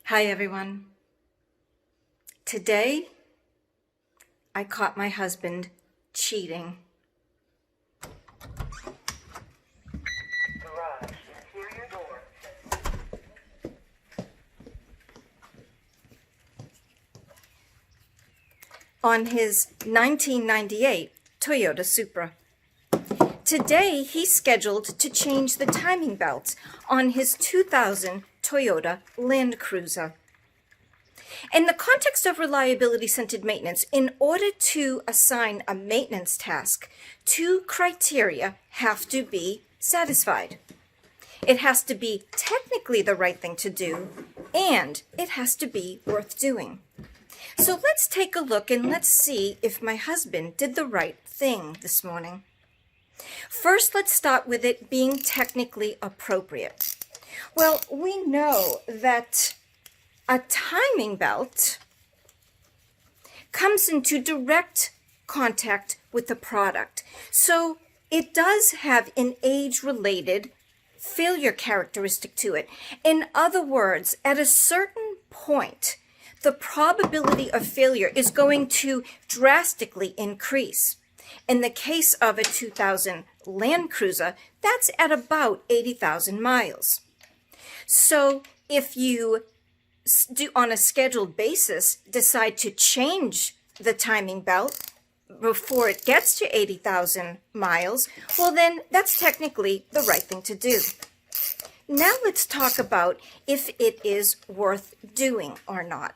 Hi everyone. Today, I caught my husband cheating. Garage, interior door. On his 1998 Toyota Supra. Today, he's scheduled to change the timing belt on his 2000 Toyota Land Cruiser. In the context of reliability-centered maintenance, in order to assign a maintenance task, two criteria have to be satisfied. It has to be technically the right thing to do, and it has to be worth doing. So let's take a look and let's see if my husband did the right thing this morning. First, let's start with it being technically appropriate. Well, we know that a timing belt comes into direct contact with the product. So it does have an age-related failure characteristic to it. In other words, at a certain point, the probability of failure is going to drastically increase. In the case of a 2000 Land Cruiser, that's at about 80,000 miles. So if you do on a scheduled basis decide to change the timing belt before it gets to 80,000 miles, well then that's technically the right thing to do. Now let's talk about if it is worth doing or not.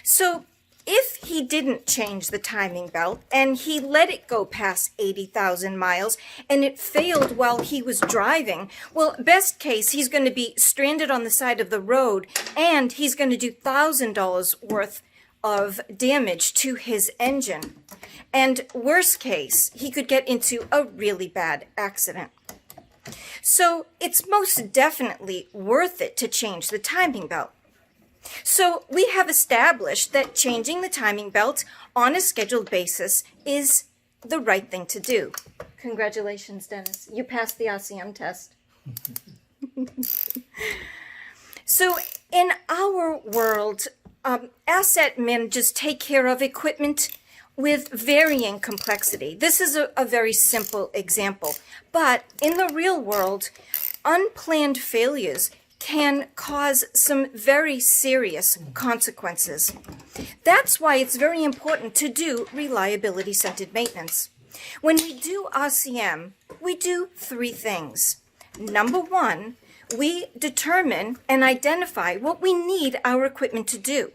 So if he didn't change the timing belt and he let it go past 80,000 miles and it failed while he was driving, well, best case, he's going to be stranded on the side of the road and he's going to do $1,000 worth of damage to his engine. And worst case, he could get into a really bad accident. So it's most definitely worth it to change the timing belt. So we have established that changing the timing belt on a scheduled basis is the right thing to do. Congratulations, Dennis. You passed the RCM test. So in our world, asset managers take care of equipment with varying complexity. This is a very simple example. But in the real world, unplanned failures can cause some very serious consequences. That's why it's very important to do reliability-centered maintenance. When we do RCM, we do three things. Number one, we determine and identify what we need our equipment to do.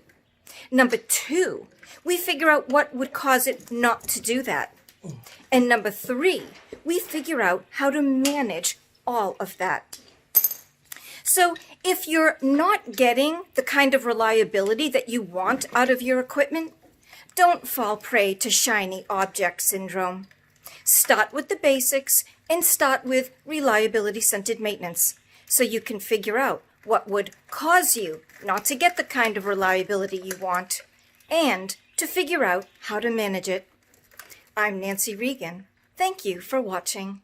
Number two, we figure out what would cause it not to do that. And number three, we figure out how to manage all of that. So if you're not getting the kind of reliability that you want out of your equipment, don't fall prey to shiny object syndrome. Start with the basics and start with reliability-centered maintenance so you can figure out what would cause you not to get the kind of reliability you want and to figure out how to manage it. I'm Nancy Regan. Thank you for watching.